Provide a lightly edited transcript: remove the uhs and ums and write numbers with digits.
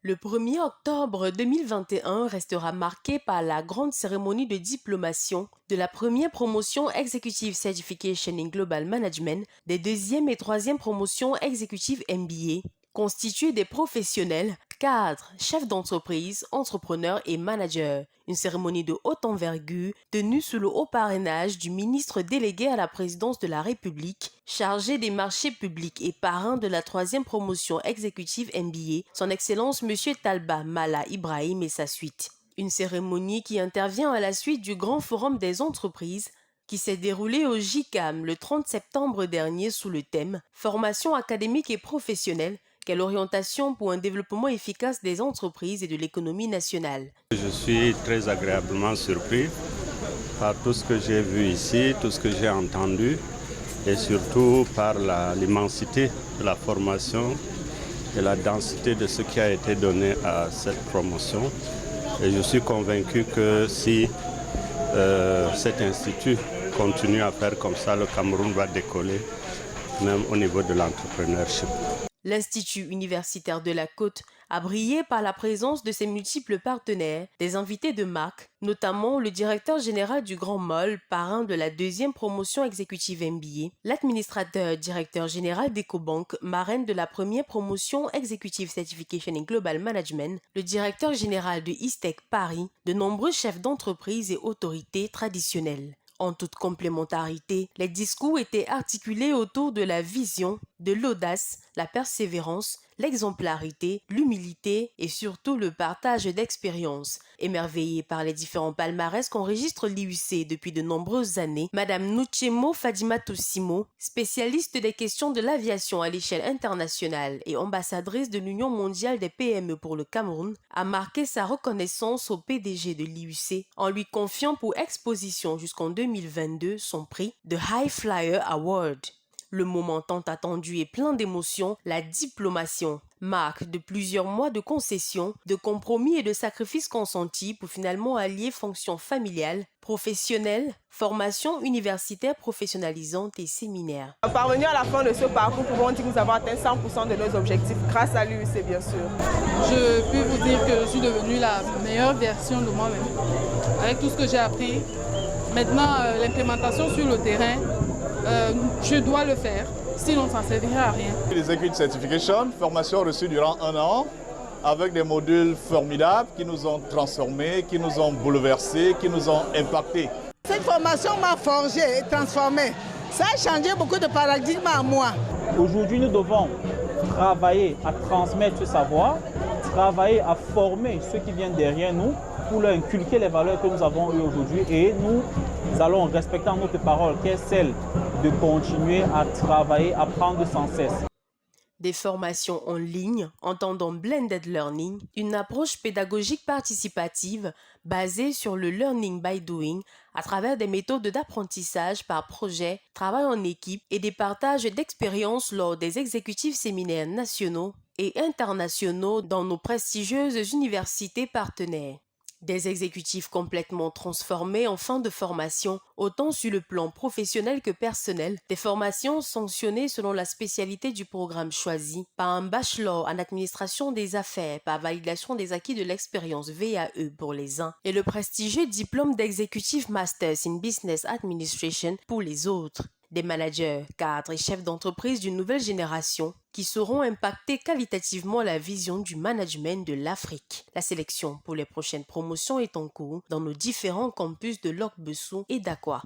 Le 1er octobre 2021 restera marqué par la grande cérémonie de diplomation de la première promotion Executive Certification in Global Management, des deuxième et troisième promotions Executive MBA, constituées des professionnels, cadres, chefs d'entreprise, entrepreneurs et managers. Une cérémonie de haute envergure tenue sous le haut parrainage du ministre délégué à la présidence de la République, chargé des marchés publics et parrain de la troisième promotion exécutive MBA, son Excellence M. Talba Mala Ibrahim et sa suite. Une cérémonie qui intervient à la suite du Grand Forum des entreprises qui s'est déroulé au JICAM le 30 septembre dernier sous le thème « Formation académique et professionnelle, quelle orientation pour un développement efficace des entreprises et de l'économie nationale ?» Je suis très agréablement surpris par tout ce que j'ai vu ici, tout ce que j'ai entendu et surtout par l'immensité de la formation et la densité de ce qui a été donné à cette promotion. Et je suis convaincu que si cet institut continue à faire comme ça, le Cameroun va décoller, même au niveau de l'entrepreneurship. L'Institut universitaire de la Côte a brillé par la présence de ses multiples partenaires, des invités de marque, notamment le directeur général du Grand Mall, parrain de la deuxième promotion exécutive MBA, l'administrateur directeur général d'Ecobank, marraine de la première promotion Executive Certification in Global Management, le directeur général de Istec Paris, de nombreux chefs d'entreprise et autorités traditionnelles. En toute complémentarité, les discours étaient articulés autour de la vision, de l'audace, la persévérance, l'exemplarité, l'humilité et surtout le partage d'expériences. Émerveillée par les différents palmarès qu'enregistre l'IUC depuis de nombreuses années, Madame Nuchemo Fadimatou Simo, spécialiste des questions de l'aviation à l'échelle internationale et ambassadrice de l'Union mondiale des PME pour le Cameroun, a marqué sa reconnaissance au PDG de l'IUC en lui confiant pour exposition jusqu'en 2022 son prix The High Flyer Award. Le moment tant attendu et plein d'émotions, la diplomation, marque de plusieurs mois de concessions, de compromis et de sacrifices consentis pour finalement allier fonction familiale, professionnelle, formation universitaire professionnalisante et séminaire. Parvenus à la fin de ce parcours, pouvons dire que nous avons atteint 100% de nos objectifs grâce à l'UIC bien sûr. Je peux vous dire que je suis devenue la meilleure version de moi-même avec tout ce que j'ai appris. Maintenant, l'implémentation sur le terrain, je dois le faire, sinon ça ne servira à rien. Les Executive Certification, formation reçue durant 1 an, avec des modules formidables qui nous ont transformés, qui nous ont bouleversés, qui nous ont impactés. Cette formation m'a forgé et transformé. Ça a changé beaucoup de paradigmes à moi. Aujourd'hui, nous devons travailler à transmettre ce savoir, travailler à former ceux qui viennent derrière nous pour leur inculquer les valeurs que nous avons eues aujourd'hui et nous allons, respectant notre parole, qui est celle de continuer à travailler, à apprendre sans cesse. Des formations en ligne, entendant blended learning, une approche pédagogique participative basée sur le learning by doing à travers des méthodes d'apprentissage par projet, travail en équipe et des partages d'expériences lors des exécutifs séminaires nationaux et internationaux dans nos prestigieuses universités partenaires. Des exécutifs complètement transformés en fin de formation, autant sur le plan professionnel que personnel, des formations sanctionnées selon la spécialité du programme choisi, par un bachelor en administration des affaires, par validation des acquis de l'expérience VAE pour les uns, et le prestigieux diplôme d'Executive Masters in Business Administration pour les autres. Des managers, cadres et chefs d'entreprise d'une nouvelle génération qui sauront impacter qualitativement la vision du management de l'Afrique. La sélection pour les prochaines promotions est en cours dans nos différents campus de Lok Bessou et d'Aqua.